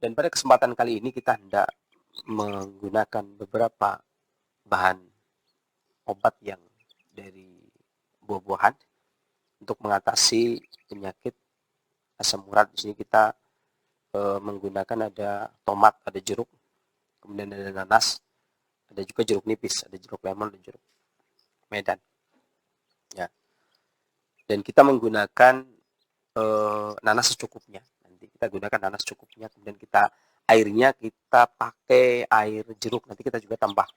Dan pada kesempatan kali ini kita hendak menggunakan beberapa bahan obat yang dari buah-buahan untuk mengatasi penyakit asam urat. Di sini kita menggunakan ada tomat, ada jeruk, kemudian ada nanas, ada juga jeruk nipis, ada jeruk lemon, dan jeruk medan. Ya. Dan kita menggunakan nanas secukupnya. Nanti kita gunakan nanas secukupnya, kemudian airnya kita pakai air jeruk. Nanti kita juga tambah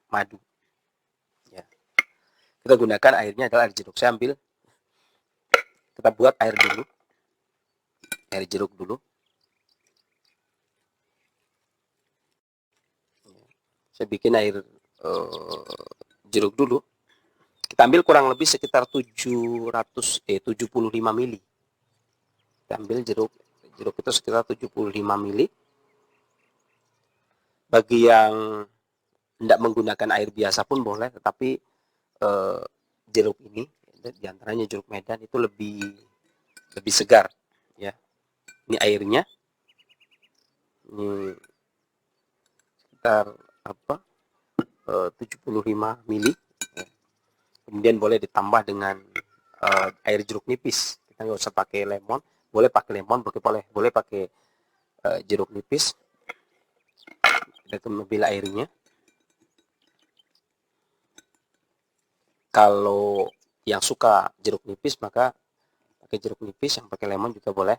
madu. Ya. Kita gunakan airnya adalah air jeruk. Kita buat air dulu, air jeruk dulu. Saya bikin air jeruk dulu. Kita ambil kurang lebih sekitar 75 mili. Kita ambil jeruk itu sekitar 75 mili. Bagi yang tidak menggunakan air biasa pun boleh, tetapi jeruk ini, diantaranya jeruk medan, itu lebih segar. Ya, ini airnya. Ini sekitar 75 mili. Ya. Kemudian boleh ditambah dengan air jeruk nipis. Kita nggak usah pakai lemon. Boleh pakai lemon, boleh pakai jeruk nipis. Kita ambil airnya. Kalau yang suka jeruk nipis maka pakai jeruk nipis, yang pakai lemon juga boleh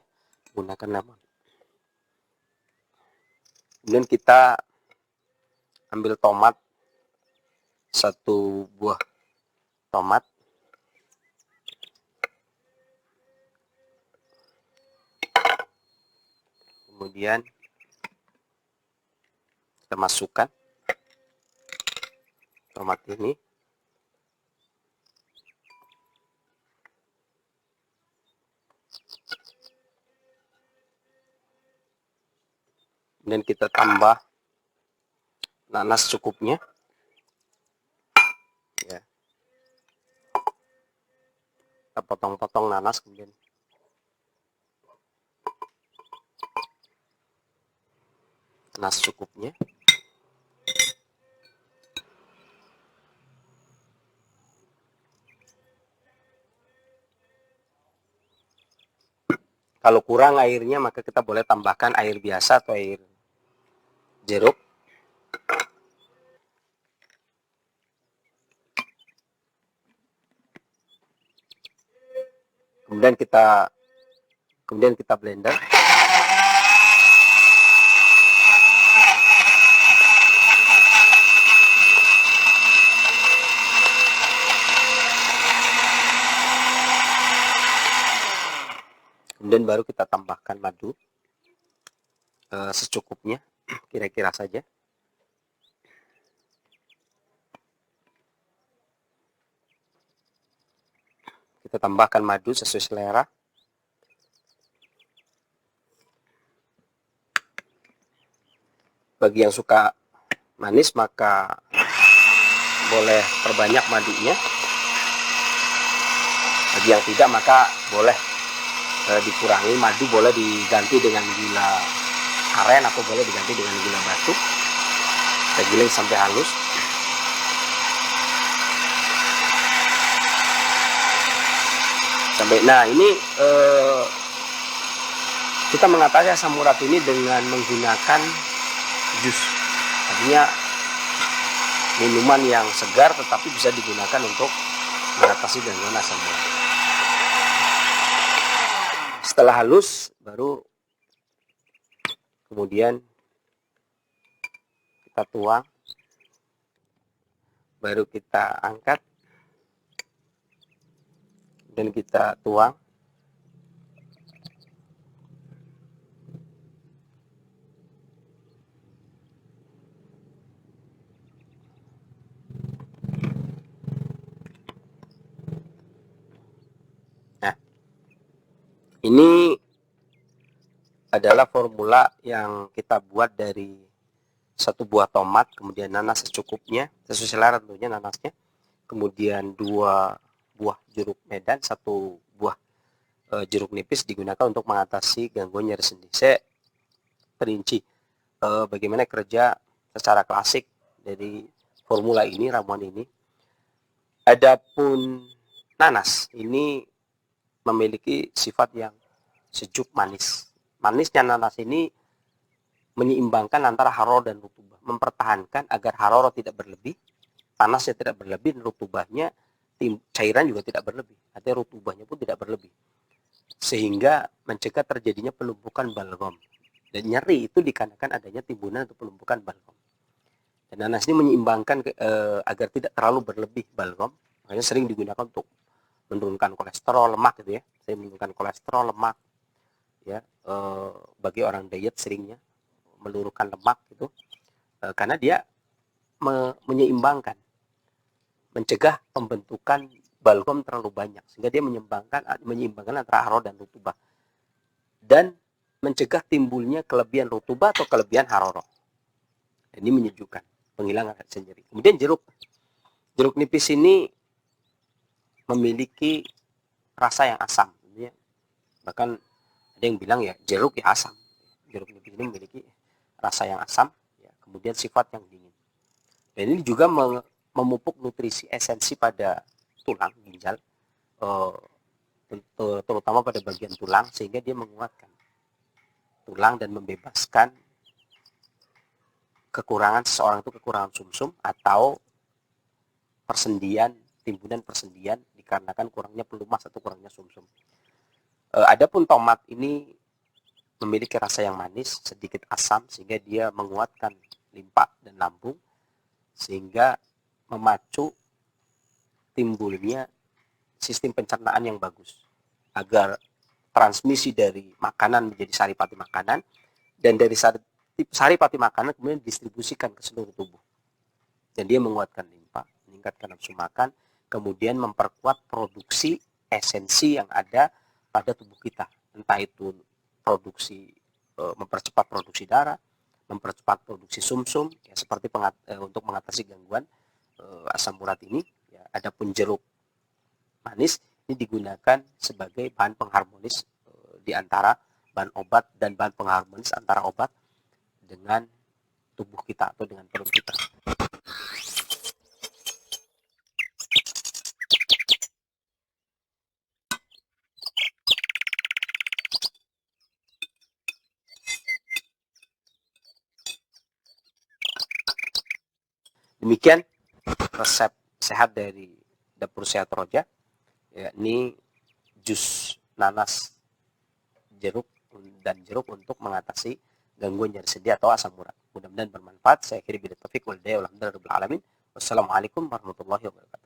gunakan lemon. Kemudian kita ambil tomat, 1 buah tomat. Kemudian kita masukkan tomat ini. Kemudian kita tambah nanas cukupnya. Ya. Kita potong-potong nanas, kemudian nanas cukupnya. Kalau kurang airnya maka kita boleh tambahkan air biasa atau air jeruk. Kemudian kita blender. Kemudian baru kita tambahkan madu secukupnya, kira-kira saja. Kita tambahkan madu sesuai selera. Bagi yang suka manis maka boleh perbanyak madunya. Bagi yang tidak maka boleh dikurangi. Madu boleh diganti dengan gula aren atau boleh diganti dengan gula batu. Kita giling sampai halus. Nah ini kita mengatasi asam urat ini dengan menggunakan jus. Artinya minuman yang segar tetapi bisa digunakan untuk mengatasi gangguan asam urat. Setelah halus baru kemudian kita tuang, baru kita angkat dan kita tuang. Nah, ini adalah formula yang kita buat dari 1 buah tomat, kemudian nanas secukupnya, sesuai selera tentunya nanasnya, kemudian 2 buah jeruk medan, 1 buah jeruk nipis digunakan untuk mengatasi gangguan nyeri sendi. Saya terinci bagaimana kerja secara klasik dari formula ini, ramuan ini. Adapun nanas ini memiliki sifat yang sejuk manis. Manisnya nanas ini menyeimbangkan antara haroro dan rutubah, mempertahankan agar haroro tidak berlebih, panasnya tidak berlebih, dan rutubahnya, cairan juga tidak berlebih, artinya rutubahnya pun tidak berlebih, sehingga mencegah terjadinya pelumpukan balgam. Dan nyeri itu dikarenakan adanya timbunan atau pelumpukan balgam. Dan nanas ini menyeimbangkan agar tidak terlalu berlebih balgam, makanya sering digunakan untuk menurunkan kolesterol, lemak gitu ya. Saya menurunkan kolesterol, lemak ya, bagi orang diet seringnya menurunkan lemak gitu, karena dia menyeimbangkan, mencegah pembentukan balgam terlalu banyak, sehingga dia menyeimbangkan antara haroro dan rutubah, dan mencegah timbulnya kelebihan rutubah atau kelebihan haroro. Ini menyejukkan, penghilangan rasa nyeri. Kemudian jeruk nipis ini memiliki rasa yang asam, ya. Bahkan ada yang bilang ya jeruk ya asam. Jeruk nipis ini memiliki rasa yang asam, ya. Kemudian sifat yang dingin. Dan ini juga memupuk nutrisi esensi pada tulang ginjal, terutama pada bagian tulang, sehingga dia menguatkan tulang dan membebaskan kekurangan seseorang itu, kekurangan sumsum atau persendian, timbunan persendian dikarenakan kurangnya pelumas atau kurangnya sumsum. Adapun tomat ini memiliki rasa yang manis, sedikit asam, sehingga dia menguatkan limpa dan lambung, sehingga memacu timbulnya sistem pencernaan yang bagus, agar transmisi dari makanan menjadi saripati makanan, dan dari saripati makanan kemudian didistribusikan ke seluruh tubuh. Dan dia menguatkan limpa, meningkatkan nafsu makan, kemudian memperkuat produksi esensi yang ada pada tubuh kita. Entah itu produksi, mempercepat produksi darah, mempercepat produksi sumsum, ya, seperti untuk mengatasi gangguan asam urat ini. Ya, adapun jeruk manis ini digunakan sebagai bahan pengharmonis di antara bahan obat dan bahan pengharmonis antara obat dengan tubuh kita atau dengan perut kita. Demikian resep sehat dari Dapur Sehat Roja, yakni jus nanas jeruk dan jeruk untuk mengatasi gangguan nyeri sendi atau asam urat. Mudah-mudahan bermanfaat. Saya akhiri bila taufik wal hidayah walhamdulillahirabbil alamin. Wassalamualaikum warahmatullahi wabarakatuh.